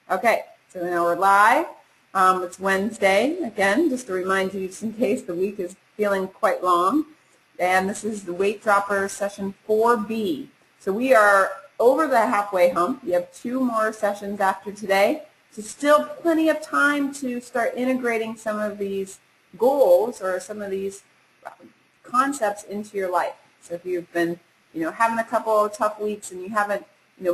Okay, so now we're live. It's Wednesday, again, just to remind you just in case the week is feeling quite long. And this is the Weight Droppers session 4B. So we are over the halfway hump. We have 2 more sessions after today. So still plenty of time to start integrating some of these goals or some of these concepts into your life. So if you've been, having a couple of tough weeks and you haven't,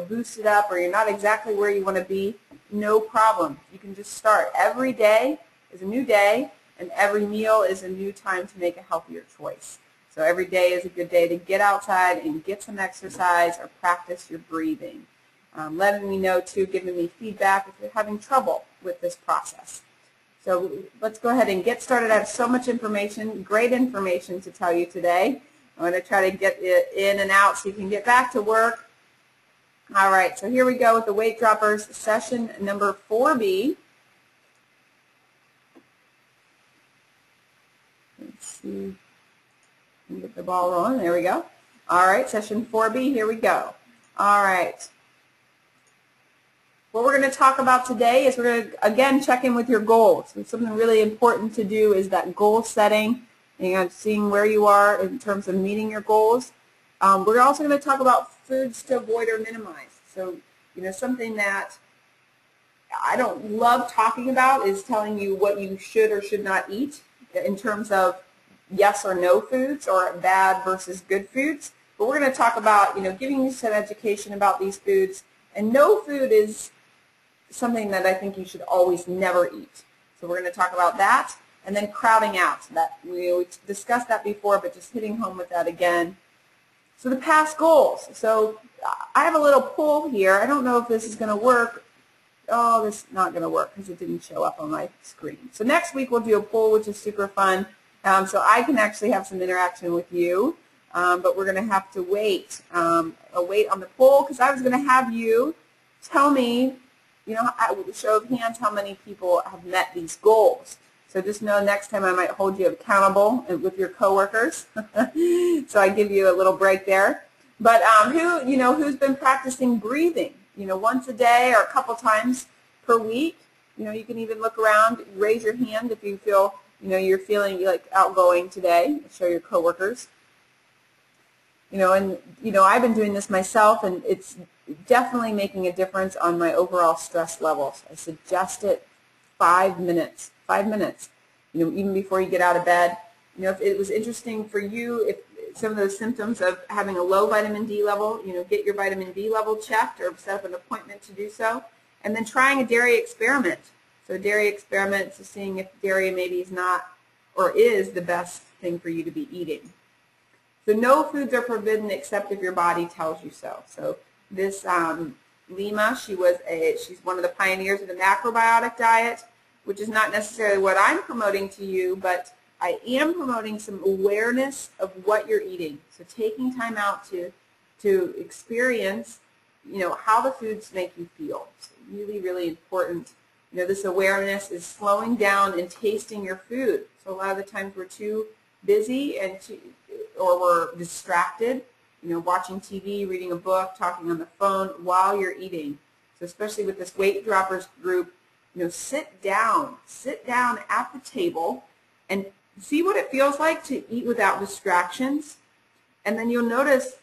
boosted up, or you're not exactly where you want to be, no problem. You can just start. Every day is a new day, and every meal is a new time to make a healthier choice. So every day is a good day to get outside and get some exercise or practice your breathing. Letting me know, too, giving me feedback if you're having trouble with this process. So let's go ahead and get started. I have so much information, great information to tell you today. I'm going to try to get it in and out so you can get back to work. All right, so here we go with the Weight Droppers session number 4B. Let's see. Get the ball rolling. There we go. All right, session 4B, here we go. All right. What we're going to talk about today is we're going to, again, check in with your goals. And something really important to do is that goal setting and seeing where you are in terms of meeting your goals. We're also going to talk about foods to avoid or minimize. So, something that I don't love talking about is telling you what you should or should not eat in terms of yes or no foods or bad versus good foods. But we're going to talk about, giving you some education about these foods. And no food is something that I think you should always never eat. So we're going to talk about that. And then crowding out. That we discussed that before, but just hitting home with that again. So the past goals. So I have a little poll here. I don't know if this is going to work. Oh, this is not going to work because it didn't show up on my screen. So next week we'll do a poll, which is super fun. So I can actually have some interaction with you. But we're going to have to wait. Wait on the poll because I was going to have you tell me, with a show of hands, how many people have met these goals. So just know next time I might hold you accountable with your coworkers. So I give you a little break there. But who's been practicing breathing? Once a day or a couple times per week. You can even look around, raise your hand if you feel, you're feeling like outgoing today. Show your coworkers. I've been doing this myself, and it's definitely making a difference on my overall stress levels. I suggest it 5 minutes. 5 minutes, even before you get out of bed. If it was interesting for you, if some of those symptoms of having a low vitamin D level, get your vitamin D level checked or set up an appointment to do so. And then trying a dairy experiment. So a dairy experiment is seeing if dairy maybe is not or is the best thing for you to be eating. So no foods are forbidden except if your body tells you so. So this Lima, she's one of the pioneers of the macrobiotic diet, which is not necessarily what I'm promoting to you, but I am promoting some awareness of what you're eating. So taking time out to experience, how the foods make you feel. It's really, really important. This awareness is slowing down and tasting your food. So a lot of the times we're too busy or we're distracted, watching TV, reading a book, talking on the phone while you're eating. So especially with this Weight Droppers group, sit down at the table and see what it feels like to eat without distractions. And then you'll notice,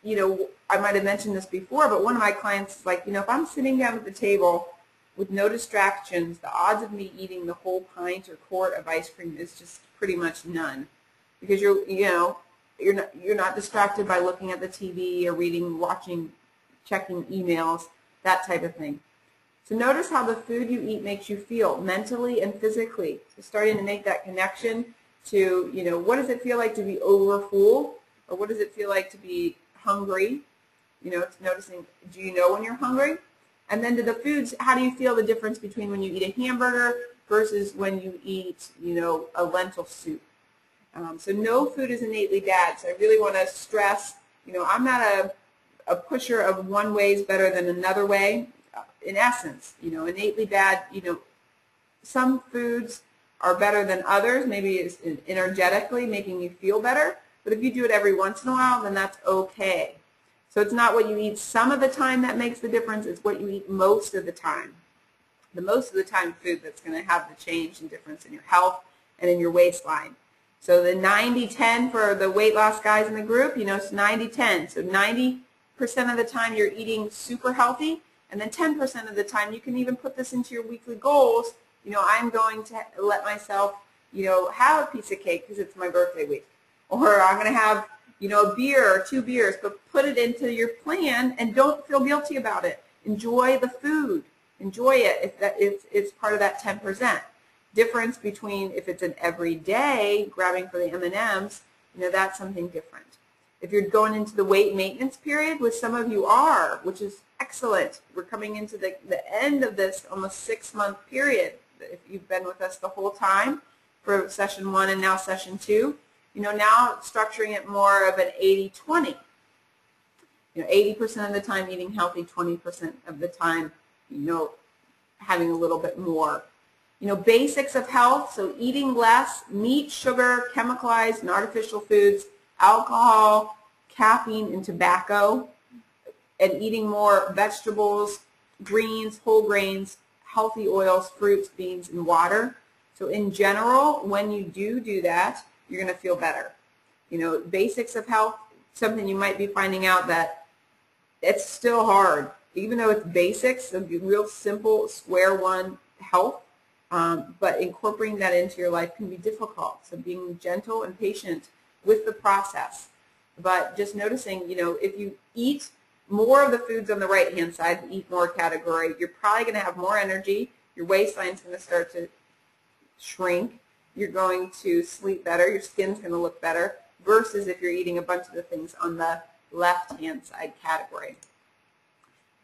I might have mentioned this before, but one of my clients is like, if I'm sitting down at the table with no distractions, the odds of me eating the whole pint or quart of ice cream is just pretty much none. Because you're not distracted by looking at the TV or reading, watching, checking emails, that type of thing. So notice how the food you eat makes you feel mentally and physically. So starting to make that connection to, what does it feel like to be overfull, or what does it feel like to be hungry? It's noticing, do you know when you're hungry? And then to the foods, how do you feel the difference between when you eat a hamburger versus when you eat, a lentil soup? So no food is innately bad. So I really want to stress, I'm not a pusher of one way is better than another way. In essence, innately bad, some foods are better than others. Maybe it's energetically making you feel better. But if you do it every once in a while, then that's okay. So it's not what you eat some of the time that makes the difference. It's what you eat most of the time. most of the time food that's going to have the change and difference in your health and in your waistline. So the 90-10 for the weight loss guys in the group, it's 90-10. So 90% of the time you're eating super healthy, and then 10% of the time you can even put this into your weekly goals. I'm going to let myself, have a piece of cake because it's my birthday week. Or I'm going to have, a beer or 2 beers, but put it into your plan and don't feel guilty about it. Enjoy the food. Enjoy it if it's part of that 10%. Difference between if it's an everyday grabbing for the M&Ms, that's something different. If you're going into the weight maintenance period, which some of you are, which is excellent. We're coming into the end of this almost 6-month period. If you've been with us the whole time for session 1 and now session 2, now structuring it more of an 80-20. 80% of the time eating healthy, 20% of the time, having a little bit more. Basics of health, so eating less meat, sugar, chemicalized and artificial foods, alcohol, caffeine, and tobacco, and eating more vegetables, greens, whole grains, healthy oils, fruits, beans, and water. So in general, when you do that, you're going to feel better. Basics of health, something you might be finding out that it's still hard. Even though it's basics, so real simple, square one health, but incorporating that into your life can be difficult. So being gentle and patient with the process. But just noticing, if you eat more of the foods on the right-hand side, the eat more category, you're probably going to have more energy. Your waistline's going to start to shrink. You're going to sleep better. Your skin's going to look better versus if you're eating a bunch of the things on the left-hand side category.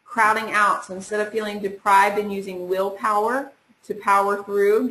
Crowding out. So instead of feeling deprived and using willpower to power through,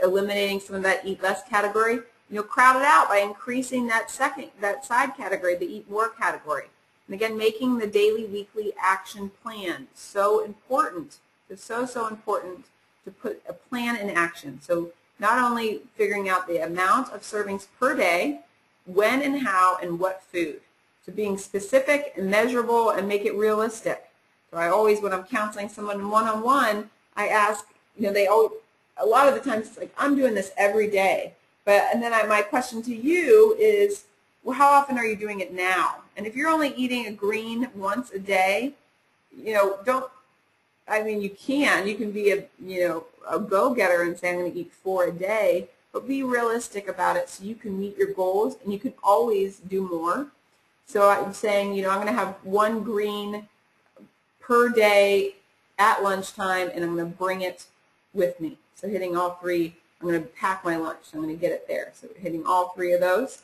eliminating some of that eat less category, crowd it out by increasing that side category, the eat more category. And again, making the daily, weekly action plan. So important. It's so important to put a plan in action. So not only figuring out the amount of servings per day, when and how and what food. So being specific and measurable and make it realistic. So I always, when I'm counseling someone one-on-one, I ask, a lot of the times it's like, I'm doing this every day. And then my question to you is, well, how often are you doing it now? And if you're only eating a green once a day, you can be a go-getter and say I'm going to eat 4 a day, but be realistic about it so you can meet your goals and you can always do more. So I'm saying, I'm going to have 1 green per day at lunchtime and I'm going to bring it with me. So hitting all 3, I'm going to pack my lunch. I'm going to get it there. So hitting all 3 of those.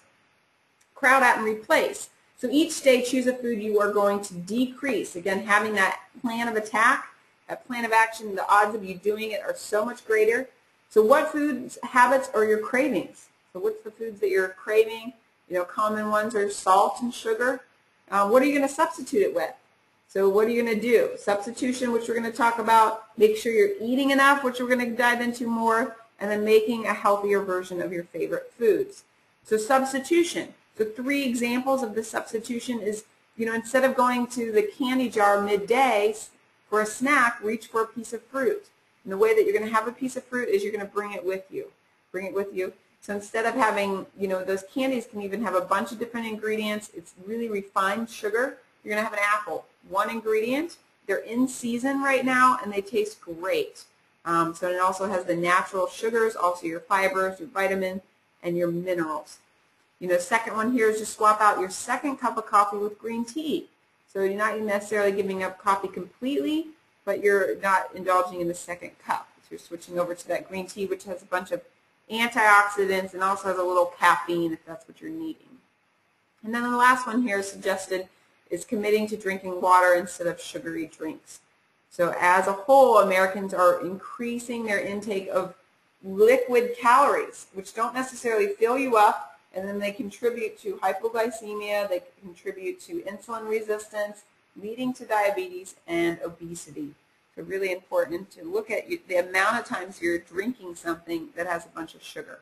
Crowd out and replace. So each day choose a food you are going to decrease. Again, having that plan of attack, that plan of action, the odds of you doing it are so much greater. So what foods, habits are your cravings? So what's the foods that you're craving? Common ones are salt and sugar. What are you going to substitute it with? So what are you going to do? Substitution, which we're going to talk about. Make sure you're eating enough, which we're going to dive into more. And then making a healthier version of your favorite foods. So substitution. So 3 examples of the substitution is, instead of going to the candy jar midday for a snack, reach for a piece of fruit. And the way that you're going to have a piece of fruit is you're going to bring it with you. Bring it with you. So instead of having, those candies can even have a bunch of different ingredients. It's really refined sugar. You're going to have an apple. 1 ingredient. They're in season right now, and they taste great. So it also has the natural sugars, also your fibers, your vitamins, and your minerals. Second one here is just swap out your second cup of coffee with green tea. So you're not necessarily giving up coffee completely, but you're not indulging in the second cup. So you're switching over to that green tea, which has a bunch of antioxidants and also has a little caffeine if that's what you're needing. And then the last one here is suggested is committing to drinking water instead of sugary drinks. So as a whole, Americans are increasing their intake of liquid calories, which don't necessarily fill you up, and then they contribute to hypoglycemia, they contribute to insulin resistance, leading to diabetes and obesity. So really important to look at the amount of times you're drinking something that has a bunch of sugar.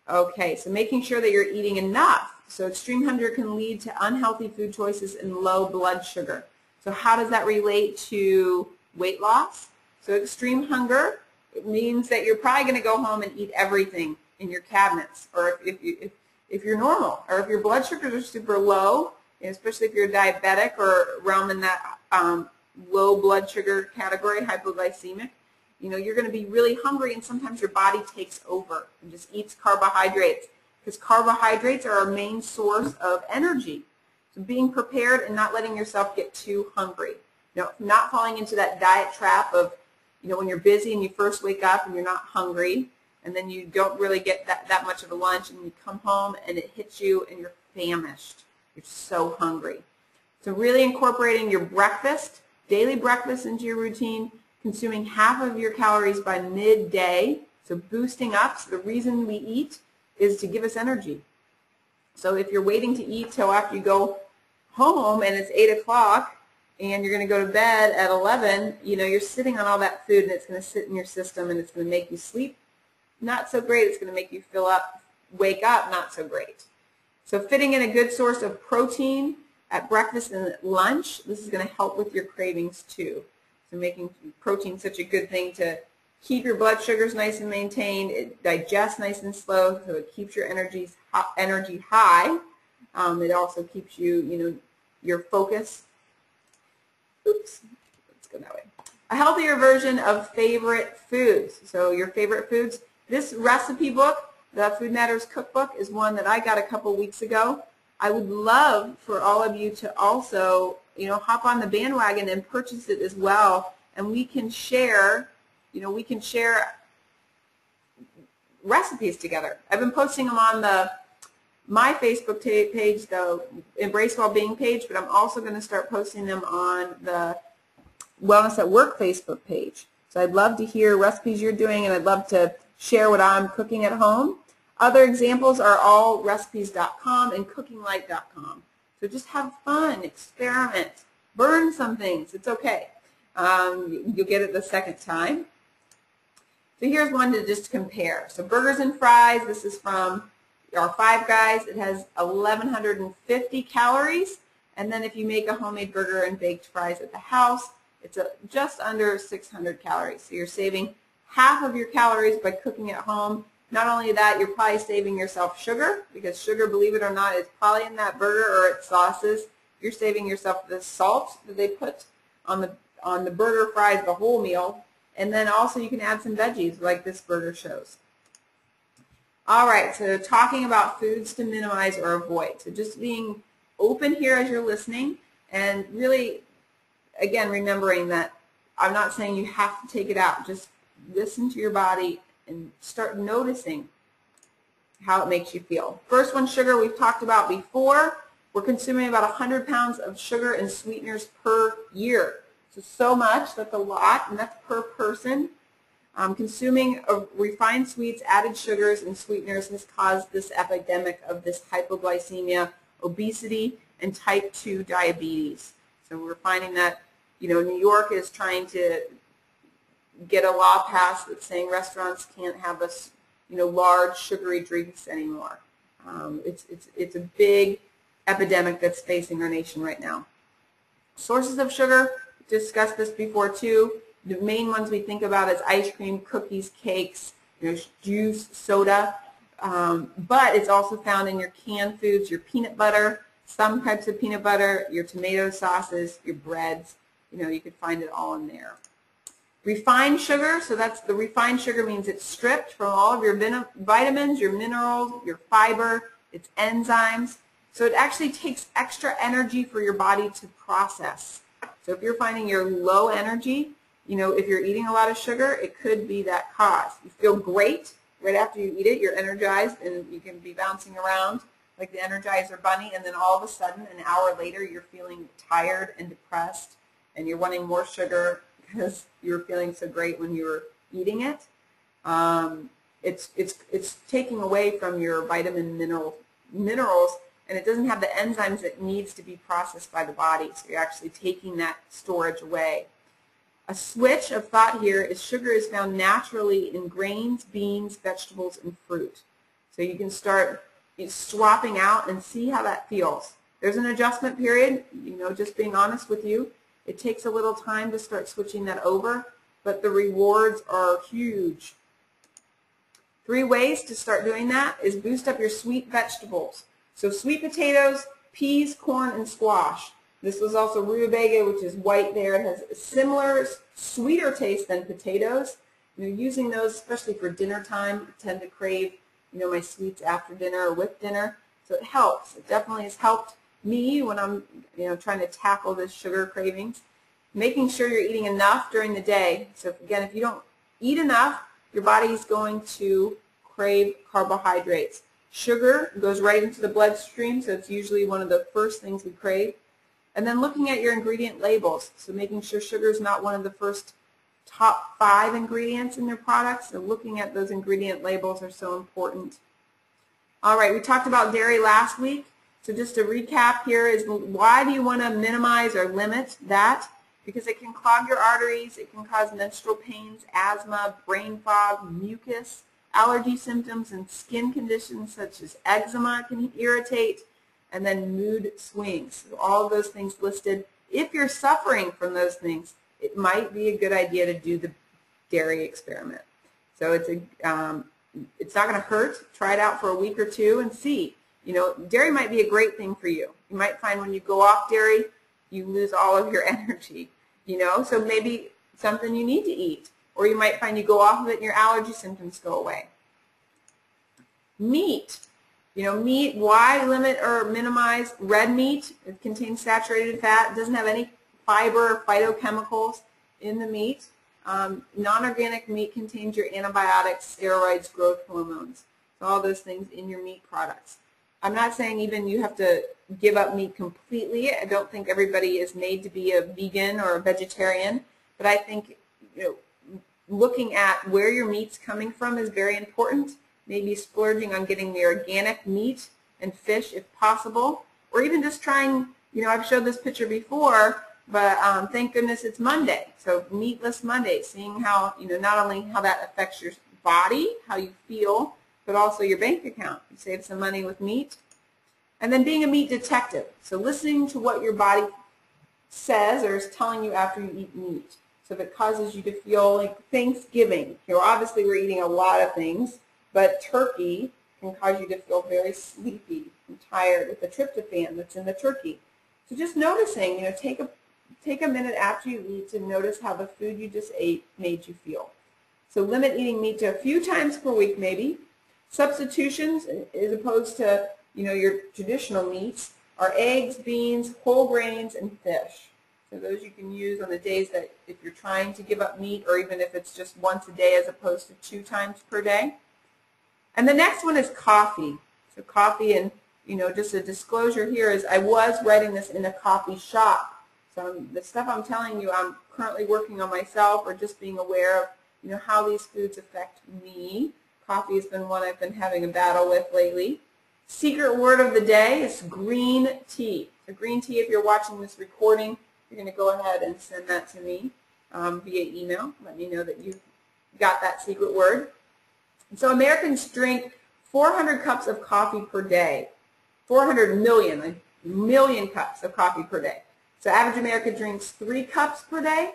Okay, so making sure that you're eating enough. So extreme hunger can lead to unhealthy food choices and low blood sugar. So how does that relate to weight loss. So extreme hunger, it means that you're probably going to go home and eat everything in your cabinets, or if you're normal, or if your blood sugars are super low, especially if you're diabetic or around in that low blood sugar category, hypoglycemic, you're going to be really hungry, and sometimes your body takes over and just eats carbohydrates, because carbohydrates are our main source of energy. So being prepared and not letting yourself get too hungry. Not falling into that diet trap of, when you're busy and you first wake up and you're not hungry, and then you don't really get that much of a lunch, and you come home and it hits you and you're famished. You're so hungry. So really incorporating your breakfast, daily breakfast into your routine, consuming half of your calories by midday, so boosting up. So the reason we eat is to give us energy. So if you're waiting to eat till after you go home and it's 8 o'clock and you're going to go to bed at 11, you're sitting on all that food, and it's going to sit in your system and it's going to make you sleep not so great. It's going to make you wake up not so great. So fitting in a good source of protein at breakfast and at lunch, this is going to help with your cravings too. So making protein such a good thing to keep your blood sugars nice and maintained. It digests nice and slow, so it keeps your energy high. It also keeps you, your focus. Oops, let's go that way. A healthier version of favorite foods. So your favorite foods. This recipe book, the Food Matters Cookbook, is one that I got a couple weeks ago. I would love for all of you to also, hop on the bandwagon and purchase it as well, and we can share, recipes together. I've been posting them on my Facebook page, the Embrace Wellbeing page, but I'm also going to start posting them on the Wellness at Work Facebook page. So I'd love to hear recipes you're doing, and I'd love to share what I'm cooking at home. Other examples are allrecipes.com and cookinglight.com. So just have fun, experiment, burn some things. It's okay. You'll get it the second time. So here's one to just compare. So burgers and fries, this is from our Five Guys. It has 1,150 calories. And then if you make a homemade burger and baked fries at the house, it's just under 600 calories. So you're saving half of your calories by cooking at home. Not only that, you're probably saving yourself sugar, because sugar, believe it or not, is probably in that burger or its sauces. You're saving yourself the salt that they put on the burger, fries, the whole meal. And then also you can add some veggies like this burger shows. All right, so talking about foods to minimize or avoid. So just being open here as you're listening, and really, again, remembering that I'm not saying you have to take it out. Just listen to your body and start noticing how it makes you feel. First one, sugar, we've talked about before. We're consuming about 100 pounds of sugar and sweeteners per year. So much, that's a lot, and that's per person. Consuming refined sweets, added sugars, and sweeteners has caused this epidemic of this hypoglycemia, obesity, and type 2 diabetes. So we're finding that, New York is trying to get a law passed that's saying restaurants can't have large sugary drinks anymore. It's a big epidemic that's facing our nation right now. Sources of sugar, discussed this before too. The main ones we think about is ice cream, cookies, cakes, juice, soda, but it's also found in your canned foods, your peanut butter, some types of peanut butter, your tomato sauces, your breads. You could find it all in there. Refined sugar, so that's the refined sugar means it's stripped from all of your vitamins, your minerals, your fiber, its enzymes. So it actually takes extra energy for your body to process. So if you're finding you're low energy, if you're eating a lot of sugar, it could be that cause. You feel great right after you eat it, you're energized, and you can be bouncing around like the Energizer Bunny, and then all of a sudden, an hour later, you're feeling tired and depressed, and you're wanting more sugar because you were feeling so great when you were eating it. It's taking away from your vitamin minerals, and it doesn't have the enzymes it needs to be processed by the body, so you're actually taking that storage away. A switch of thought here is sugar is found naturally in grains, beans, vegetables, and fruit. So you can start swapping out and see how that feels. There's an adjustment period, just being honest with you. It takes a little time to start switching that over, but the rewards are huge. 3 ways to start doing that is boost up your sweet vegetables. So sweet potatoes, peas, corn, and squash. This was also rutabaga, which is white there. It has a similar, sweeter taste than potatoes. Using those, especially for dinner time, I tend to crave, my sweets after dinner or with dinner. So it helps. It definitely has helped me when I'm, trying to tackle this sugar cravings. Making sure you're eating enough during the day. So again, if you don't eat enough, your body's going to crave carbohydrates. Sugar goes right into the bloodstream, so it's usually one of the first things we crave. And then looking at your ingredient labels, so making sure sugar is not one of the first top 5 ingredients in your products. So looking at those ingredient labels are so important. All right, we talked about dairy last week. So just to recap here is, why do you want to minimize or limit that? Because it can clog your arteries, it can cause menstrual pains, asthma, brain fog, mucus, allergy symptoms, and skin conditions such as eczema can irritate, and then mood swings. So all of those things listed. If you're suffering from those things, it might be a good idea to do the dairy experiment. So it's not going to hurt. Try it out for a week or 2 and see. Dairy might be a great thing for you. You might find when you go off dairy, you lose all of your energy. So maybe something you need to eat. Or you might find you go off of it and your allergy symptoms go away. Meat. Meat, why limit or minimize red meat? It contains saturated fat. It doesn't have any fiber or phytochemicals in the meat. Non-organic meat contains your antibiotics, steroids, growth hormones. So all those things in your meat products. I'm not saying even you have to give up meat completely. I don't think everybody is made to be a vegan or a vegetarian. But I think looking at where your meat's coming from is very important. Maybe splurging on getting the organic meat and fish if possible, or even just trying, I've showed this picture before, but thank goodness it's Monday. So Meatless Monday, seeing how, not only how that affects your body, how you feel, but also your bank account. You save some money with meat. And then being a meat detective. So listening to what your body says or is telling you after you eat meat. So if it causes you to feel like Thanksgiving, obviously we're eating a lot of things, but turkey can cause you to feel very sleepy and tired with the tryptophan that's in the turkey. So just noticing, take a minute after you eat to notice how the food you just ate made you feel. So limit eating meat to a few times per week maybe. Substitutions, as opposed to, your traditional meats, are eggs, beans, whole grains, and fish. So those you can use on the days that if you're trying to give up meat, or even if it's just once a day as opposed to 2 times per day. And the next one is coffee. So coffee, and just a disclosure here is I was writing this in a coffee shop. So the stuff I'm telling you, I'm currently working on myself, or just being aware of how these foods affect me. Coffee has been one I've been having a battle with lately. Secret word of the day is green tea. So green tea, if you're watching this recording, you're going to go ahead and send that to me via email. Let me know that you got that secret word. So Americans drink 400 cups of coffee per day. 400 million cups of coffee per day. So average American drinks 3 cups per day.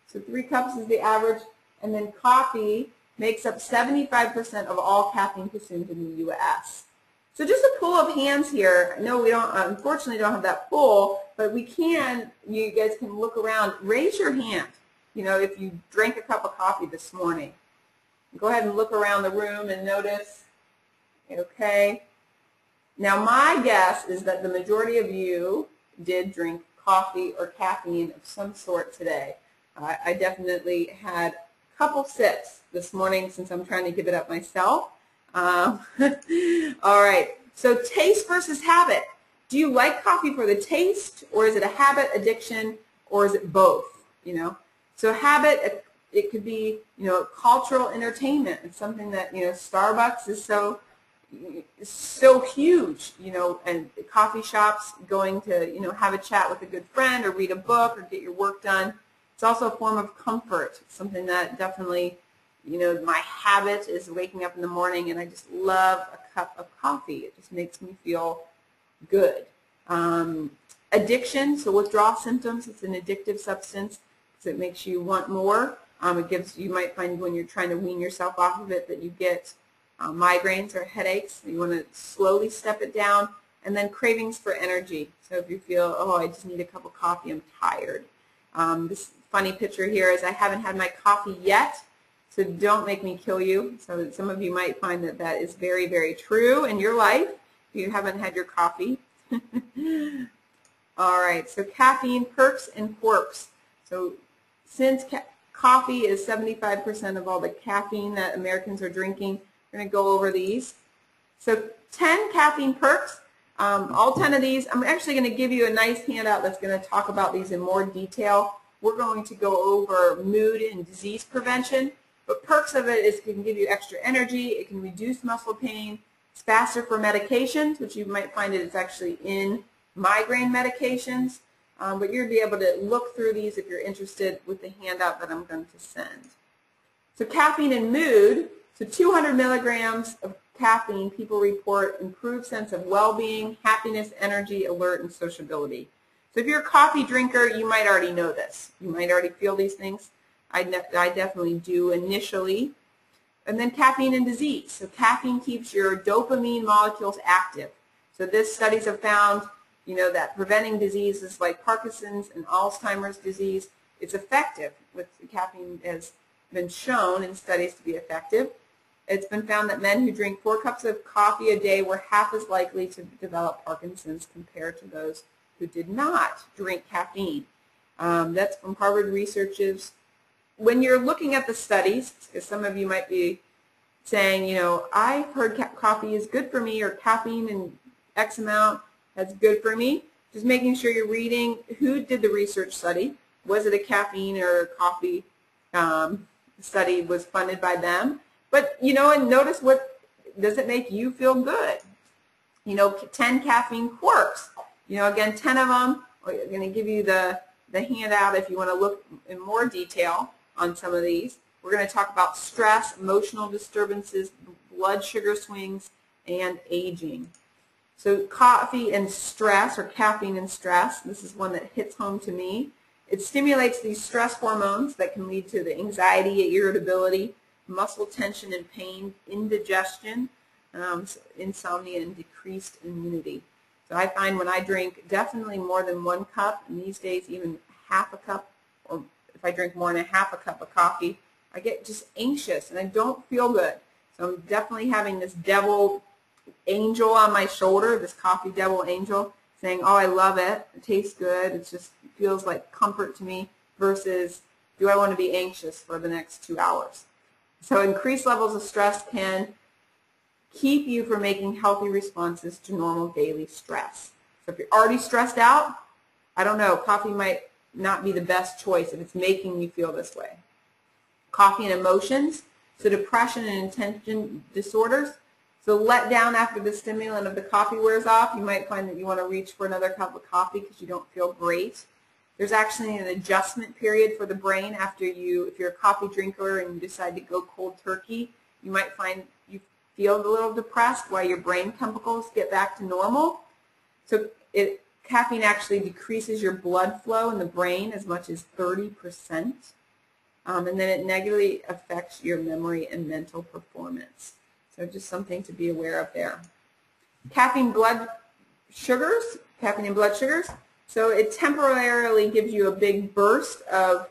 So 3 cups is the average. And then coffee makes up 75% of all caffeine consumed in the U.S. So just a pool of hands here. No, we don't, unfortunately don't have that pool, but we can, you guys can look around. Raise your hand, if you drank a cup of coffee this morning. Go ahead and look around the room and notice. Okay. Now my guess is that the majority of you did drink coffee or caffeine of some sort today. I definitely had a couple sips this morning since I'm trying to give it up myself. All right. So taste versus habit. Do you like coffee for the taste, or is it a habit, addiction, or is it both? So habit, it could be, cultural entertainment. It's something that, Starbucks is so huge, and coffee shops, going to, have a chat with a good friend or read a book or get your work done. It's also a form of comfort. It's something that definitely, my habit is waking up in the morning and I just love a cup of coffee. It just makes me feel good. And Addiction, so withdrawal symptoms, it's an addictive substance, so it makes you want more. You might find when you're trying to wean yourself off of it that you get migraines or headaches. You want to slowly step it down. And then cravings for energy. So if you feel, oh, I just need a cup of coffee, I'm tired. This funny picture here is I haven't had my coffee yet, so don't make me kill you. So some of you might find that that is very, very true in your life if you haven't had your coffee. All right, so caffeine perks and quirks. So since coffee is 75% of all the caffeine that Americans are drinking, we're going to go over these. So 10 caffeine perks. All 10 of these, I'm actually going to give you a nice handout that's going to talk about these in more detail. We're going to go over mood and disease prevention, but perks of it is it can give you extra energy, it can reduce muscle pain, it's faster for medications, which you might find it's actually in migraine medications, but you're going to be able to look through these if you're interested with the handout that I'm going to send. So caffeine and mood, so 200 milligrams of caffeine, people report improved sense of well-being, happiness, energy, alert, and sociability. So if you're a coffee drinker, you might already know this. You might already feel these things. I definitely do initially. And then caffeine and disease. So caffeine keeps your dopamine molecules active. So this studies have found, that preventing diseases like Parkinson's and Alzheimer's disease, it's effective. With caffeine has been shown in studies to be effective. It's been found that men who drink 4 cups of coffee a day were half as likely to develop Parkinson's compared to those who did not drink caffeine. That's from Harvard researchers. When you're looking at the studies, because some of you might be saying, I've heard coffee is good for me, or caffeine in X amount is good for me, just making sure you're reading who did the research study. Was it a caffeine or a coffee study was funded by them? But, and notice what, does it make you feel good? 10 caffeine quirks. Again, 10 of them. I'm going to give you the handout if you want to look in more detail on some of these. We're going to talk about stress, emotional disturbances, blood sugar swings, and aging. So coffee and stress, or caffeine and stress, this is one that hits home to me. It stimulates these stress hormones that can lead to the anxiety, irritability, muscle tension and pain, indigestion, insomnia, and decreased immunity. So I find when I drink definitely more than 1 cup, and these days even half a cup, or if I drink more than half a cup of coffee, I get just anxious and I don't feel good. So I'm definitely having this devil angel on my shoulder, this coffee devil angel, saying, oh, I love it, it tastes good, it just feels like comfort to me, versus do I want to be anxious for the next 2 hours? So increased levels of stress can keep you from making healthy responses to normal daily stress. So if you're already stressed out, I don't know, coffee might not be the best choice if it's making you feel this way. Coffee and emotions, so depression and attention disorders. So let down after the stimulant of the coffee wears off, you might find that you want to reach for another cup of coffee because you don't feel great. There's actually an adjustment period for the brain after if you're a coffee drinker and you decide to go cold turkey, you might find you feel a little depressed while your brain chemicals get back to normal. So caffeine actually decreases your blood flow in the brain as much as 30%, and then it negatively affects your memory and mental performance. So just something to be aware of there. Caffeine and blood sugars. So it temporarily gives you a big burst of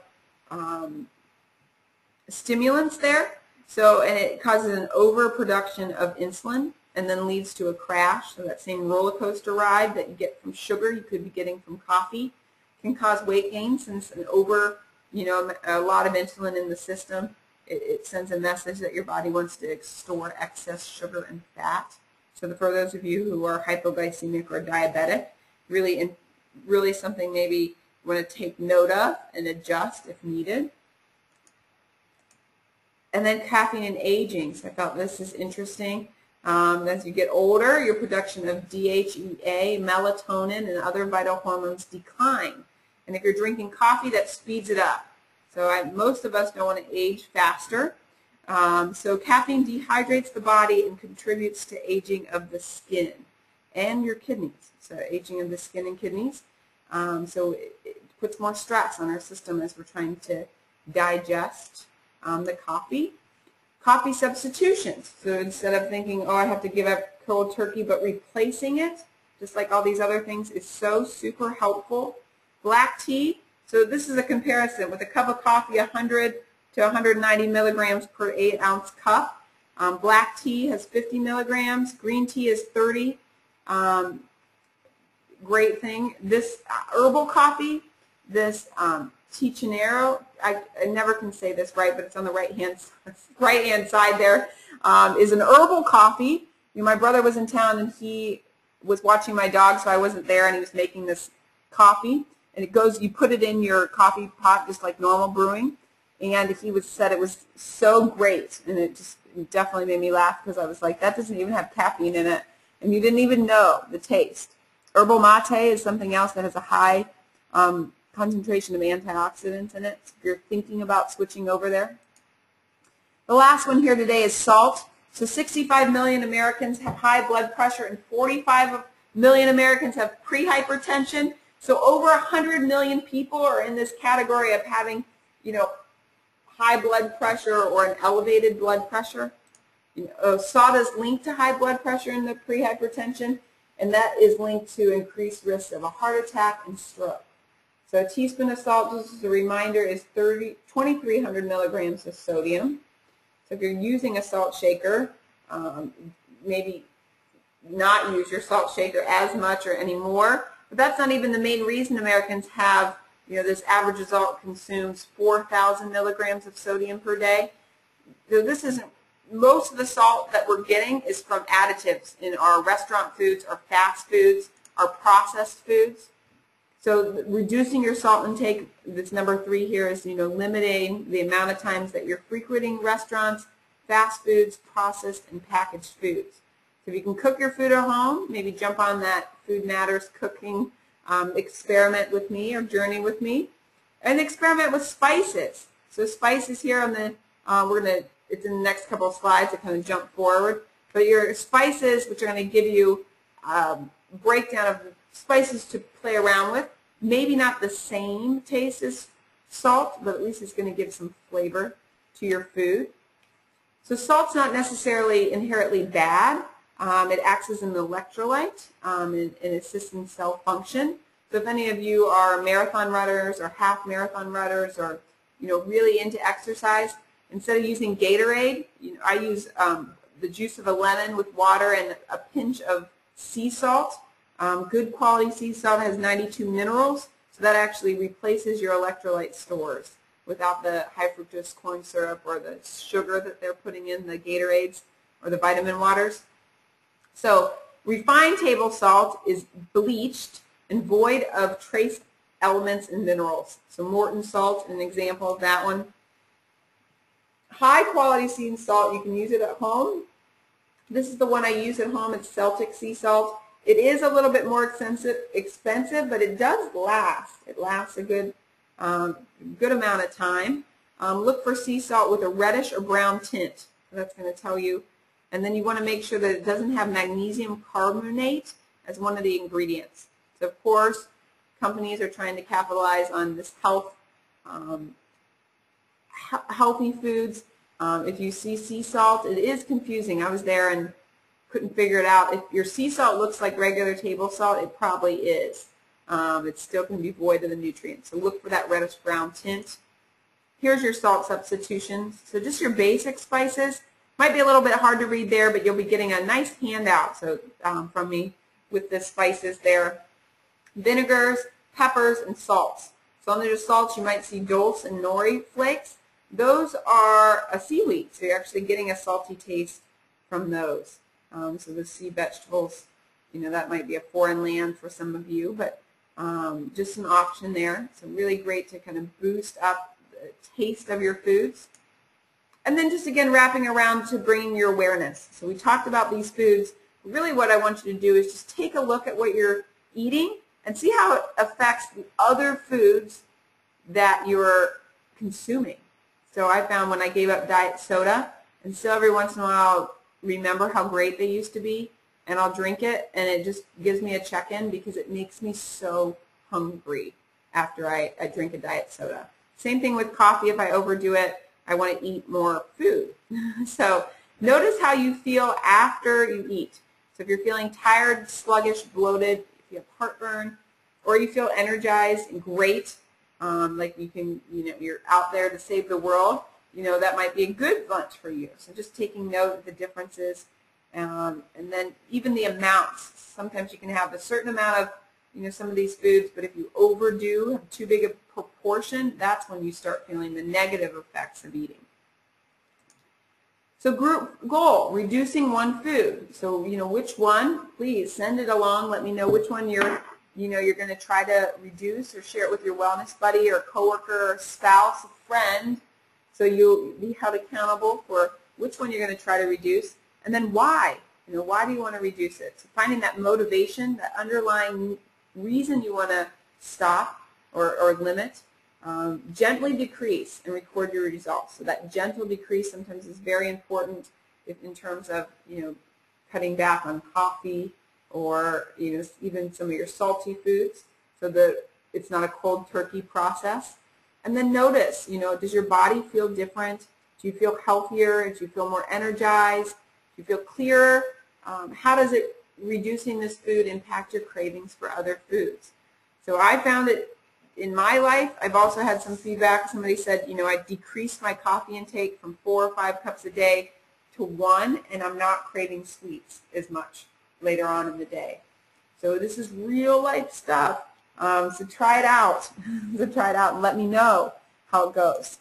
stimulants there. And it causes an overproduction of insulin and then leads to a crash. So that same roller coaster ride that you get from sugar, you could be getting from coffee, can cause weight gain since a lot of insulin in the system. It sends a message that your body wants to store excess sugar and fat. So for those of you who are hypoglycemic or diabetic, really something maybe you want to take note of and adjust if needed. And then caffeine and aging. So I thought this is interesting. As you get older, your production of DHEA, melatonin, and other vital hormones decline. And if you're drinking coffee, that speeds it up. So most of us don't want to age faster. So caffeine dehydrates the body and contributes to aging of the skin and your kidneys. So aging of the skin and kidneys. So it puts more stress on our system as we're trying to digest the coffee. Coffee substitutions. So instead of thinking, oh, I have to give up cold turkey, but replacing it, just like all these other things, is so super helpful. Black tea. So this is a comparison with a cup of coffee, 100 to 190 milligrams per 8-ounce cup. Black tea has 50 milligrams. Green tea is 30. Great thing. This herbal coffee, this Tichinero, I never can say this right, but it's on the right hand side there, is an herbal coffee. My brother was in town and he was watching my dog, so I wasn't there, and he was making this coffee. And it goes, you put it in your coffee pot just like normal brewing. And he said it was so great, and it definitely made me laugh because I was like, that doesn't even have caffeine in it, and you didn't even know the taste. Herbal mate is something else that has a high concentration of antioxidants in it, so if you're thinking about switching over there. The last one here today is salt. So 65 million Americans have high blood pressure and 45 million Americans have prehypertension. So over 100 million people are in this category of having, high blood pressure or an elevated blood pressure. Salt is linked to high blood pressure in the prehypertension, and that is linked to increased risk of a heart attack and stroke. So a teaspoon of salt, just as a reminder, is 2,300 milligrams of sodium. So if you're using a salt shaker, maybe not use your salt shaker as much or any more. But that's not even the main reason Americans have, this average adult consumes 4,000 milligrams of sodium per day. So this isn't, most of the salt that we're getting is from additives in our restaurant foods, our fast foods, our processed foods. So reducing your salt intake, this number 3 here is, limiting the amount of times that you're frequenting restaurants, fast foods, processed and packaged foods. So if you can cook your food at home, maybe jump on that Food Matters cooking experiment with me or journey with me, and experiment with spices. So spices here on the, it's in the next couple of slides to kind of jump forward, but your spices, which are going to give you breakdown of spices to play around with, maybe not the same taste as salt, but at least it's going to give some flavor to your food. So salt's not necessarily inherently bad. It acts as an electrolyte and assists in cell function. So if any of you are marathon runners or half marathon runners or really into exercise, instead of using Gatorade, I use the juice of a lemon with water and a pinch of sea salt. Good quality sea salt has 92 minerals, so that actually replaces your electrolyte stores without the high fructose corn syrup or the sugar that they're putting in the Gatorades or the vitamin waters. So refined table salt is bleached and void of trace elements and minerals. So Morton salt, an example of that one. High quality sea salt, you can use it at home. This is the one I use at home. It's Celtic sea salt. It is a little bit more expensive, but it does last. It lasts a good amount of time. Look for sea salt with a reddish or brown tint. That's going to tell you. And then you want to make sure that it doesn't have magnesium carbonate as one of the ingredients. So of course, companies are trying to capitalize on this healthy foods. If you see sea salt, it is confusing. I was there and couldn't figure it out. If your sea salt looks like regular table salt, it probably is. It's still going to be void of the nutrients. So look for that reddish brown tint. Here's your salt substitutions. So just your basic spices. Might be a little bit hard to read there, but you'll be getting a nice handout from me with the spices there. Vinegars, peppers, and salts. So under the salts, you might see dulse and nori flakes. Those are a seaweed, so you're actually getting a salty taste from those. So the sea vegetables, that might be a foreign land for some of you, but just an option there. So really great to kind of boost up the taste of your foods. And then just again wrapping around to bringing your awareness. So we talked about these foods. Really what I want you to do is just take a look at what you're eating and see how it affects the other foods that you're consuming. So I found when I gave up diet soda, and still every once in a while I'll remember how great they used to be, and I'll drink it, and it just gives me a check-in because it makes me so hungry after I drink a diet soda. Same thing with coffee. If I overdo it, I want to eat more food. So notice how you feel after you eat. So if you're feeling tired, sluggish, bloated, if you have heartburn, or you feel energized and great, like you're out there to save the world, that might be a good lunch for you. So just taking note of the differences, and then even the amounts. Sometimes you can have a certain amount of some of these foods, but if you overdo, have too big a proportion, that's when you start feeling the negative effects of eating. So group goal, reducing one food. So which one? Please send it along. Let me know which one you're going to try to reduce, or share it with your wellness buddy or coworker or spouse, friend, so you'll be held accountable for which one you're going to try to reduce, and then why. Why do you want to reduce it? So finding that motivation, that underlying reason you want to stop or limit. Gently decrease and record your results. So that gentle decrease sometimes is very important in terms of cutting back on coffee, or even some of your salty foods, so that it's not a cold turkey process. And then notice, does your body feel different? Do you feel healthier? Do you feel more energized? Do you feel clearer? How does reducing this food impact your cravings for other foods? So I found it in my life. I've also had some feedback. Somebody said, I decreased my coffee intake from 4 or 5 cups a day to 1, and I'm not craving sweets as much later on in the day. So this is real life stuff. So try it out. And let me know how it goes.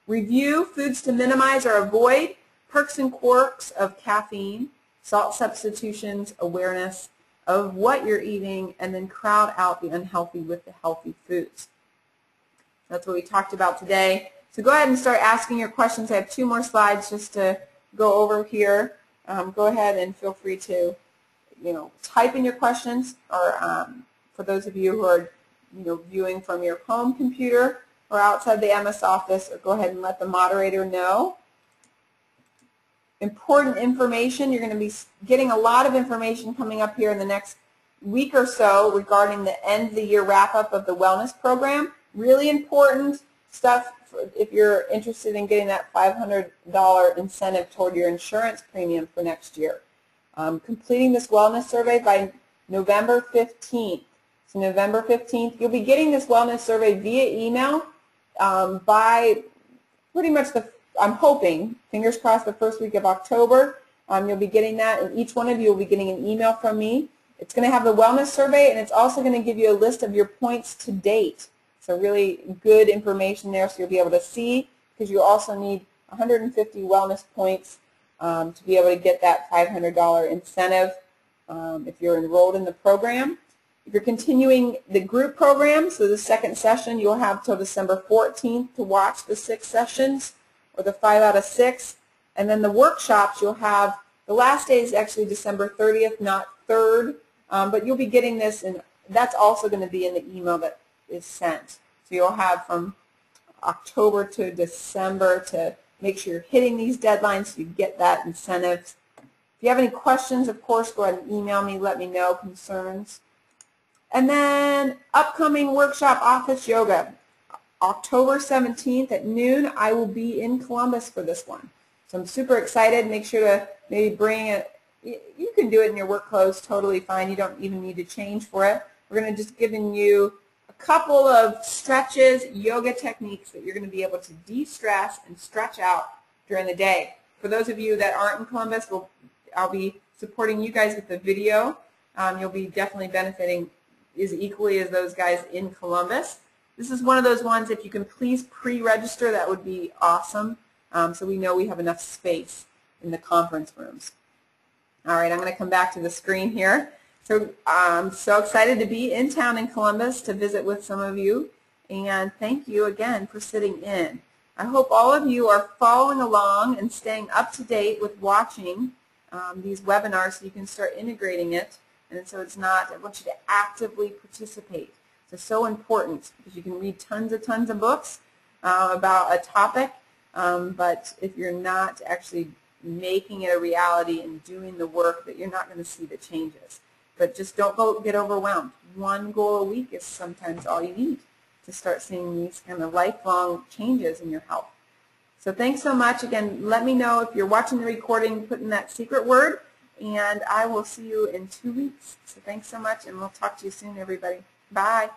Review foods to minimize or avoid, perks and quirks of caffeine, salt substitutions, awareness of what you're eating, and then crowd out the unhealthy with the healthy foods. That's what we talked about today. So go ahead and start asking your questions. I have 2 more slides just to go over here. Go ahead and feel free to type in your questions, or for those of you who are viewing from your home computer or outside the MS office, or go ahead and let the moderator know. Important information. You're going to be getting a lot of information coming up here in the next week or so regarding the end of the year wrap-up of the wellness program. Really important stuff if you're interested in getting that $500 incentive toward your insurance premium for next year. Completing this wellness survey by November 15th. So November 15th, you'll be getting this wellness survey via email by pretty much I'm hoping, fingers crossed, the first week of October. You'll be getting that, and each one of you will be getting an email from me. It's going to have the wellness survey, and it's also going to give you a list of your points to date. So really good information there, so you'll be able to see, because you also need 150 wellness points to be able to get that $500 incentive if you're enrolled in the program. If you're continuing the group program, so the second session, you'll have till December 14th to watch the 6 sessions, or the 5 out of 6. And then the workshops, you'll have, the last day is actually December 30th, not 3rd, but you'll be getting this, and that's also going to be in the email that is sent. So you'll have from October to December to make sure you're hitting these deadlines so you get that incentive. If you have any questions, of course, go ahead and email me, let me know concerns. And then upcoming workshop, Office Yoga. October 17th at noon, I will be in Columbus for this one. So I'm super excited. Make sure to maybe bring it. You can do it in your work clothes, totally fine. You don't even need to change for it. We're going to just giving you a couple of stretches, yoga techniques that you're going to be able to de-stress and stretch out during the day. For those of you that aren't in Columbus, I'll be supporting you guys with the video. You'll be definitely benefiting as equally as those guys in Columbus. This is one of those ones, if you can please pre-register, that would be awesome, so we know we have enough space in the conference rooms. All right, I'm going to come back to the screen here. So I'm so excited to be in town in Columbus to visit with some of you, and thank you again for sitting in. I hope all of you are following along and staying up to date with watching these webinars so you can start integrating it, and so it's not, I want you to actively participate. It's so important because you can read tons of books about a topic, but if you're not actually making it a reality and doing the work, that you're not going to see the changes. but just don't get overwhelmed. One goal a week is sometimes all you need to start seeing these kind of lifelong changes in your health. So thanks so much. Again, let me know if you're watching the recording, put in that secret word, and I will see you in 2 weeks. So thanks so much, and we'll talk to you soon, everybody. Bye.